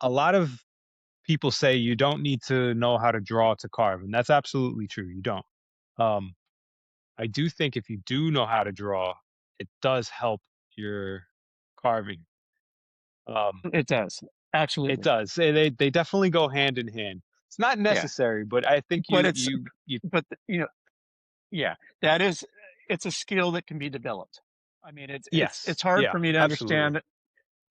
a lot of people say you don't need to know how to draw to carve, and that's absolutely true. You don't. Um, I do think if you do know how to draw, it does help your carving. Um, It does. it Absolutely. does. They definitely go hand in hand. It's not Yeah. necessary, but I think But you it's, you you but you know, yeah, that is, it's a skill that can be developed. I mean, yes, it's hard yeah, for me to absolutely. understand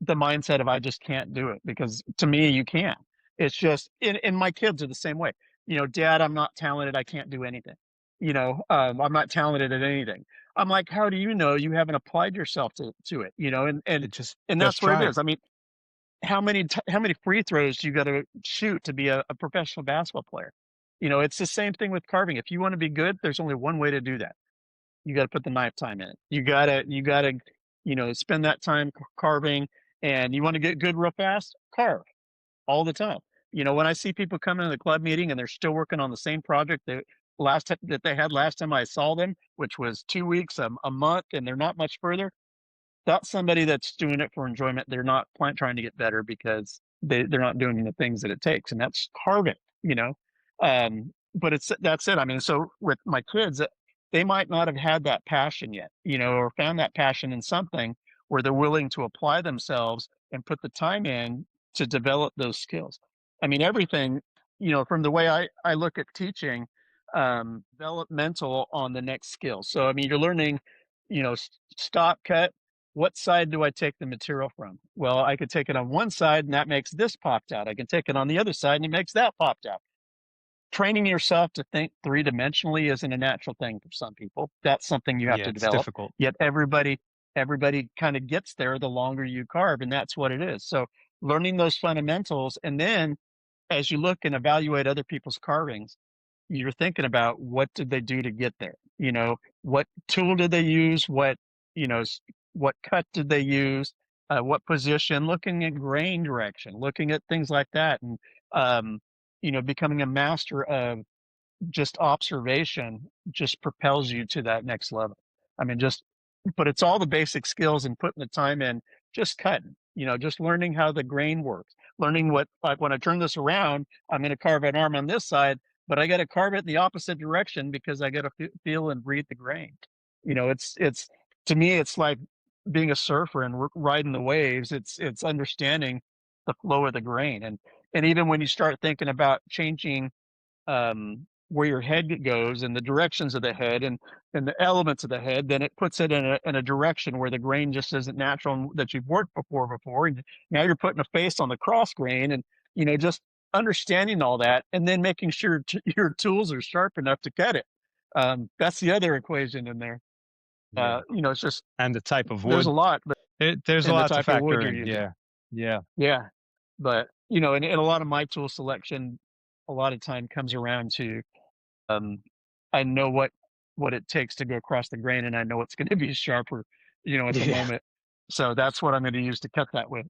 the mindset of I just can't do it because to me you can. It's just and my kids are the same way. Dad, I'm not talented. I can't do anything. I'm not talented at anything. I'm like, how do you know you haven't applied yourself to it? It just And just that's what it try. is. I mean, how many free throws do you got to shoot to be a professional basketball player? It's the same thing with carving. If you want to be good, there's only one way to do that. You got to put the knife time in it. You gotta spend that time carving. And you want to get good real fast, carve all the time. When I see people come into the club meeting and they're still working on the same project that they had last time I saw them, which was 2 weeks, a month, and they're not much further. That's somebody that's doing it for enjoyment. They're not trying to get better because they're not doing the things that it takes, and that's carving. You know, but that's it. I mean, so with my kids, they might not have had that passion yet, or found that passion in something where they're willing to apply themselves and put the time in to develop those skills. I mean, everything, from the way I look at teaching, developmental on the next skill. So, I mean, you're learning, stop, cut. What side do I take the material from? Well, I could take it on one side and that makes this popped out. I can take it on the other side and it makes that popped out. Training yourself to think three-dimensionally isn't a natural thing for some people. That's something you have Yeah, to it's develop. difficult. Yet everybody kind of gets there the longer you carve, and that's what it is. So learning those fundamentals, and then as you look and evaluate other people's carvings, you're thinking about what did they do to get there? What tool did they use? What cut did they use? What position? Looking at grain direction, looking at things like that, and um, becoming a master of just observation just propels you to that next level. I mean, but it's all the basic skills and putting the time in, just cutting, just learning how the grain works, learning like when I turn this around, I'm going to carve an arm on this side, but I got to carve it in the opposite direction because I got to feel and breathe the grain. To me, it's like being a surfer and riding the waves. It's understanding the flow of the grain. And even when you start thinking about changing where your head goes and the directions of the head and the elements of the head, then it puts it in a direction where the grain just isn't natural and that you've worked before. And now you're putting a face on the cross grain and, just understanding all that and then making sure your tools are sharp enough to cut it. That's the other equation in there. Yeah, It's just, and the type of there's a wood. lot, but There's a and the lot to type of wood factor you're in. using. Yeah, yeah, Yeah. But, and a lot of my tool selection, a lot of time comes around to, um, I know what it takes to go across the grain, and I know it's going to be sharper, at the yeah. moment. So that's what I'm going to use to cut that with.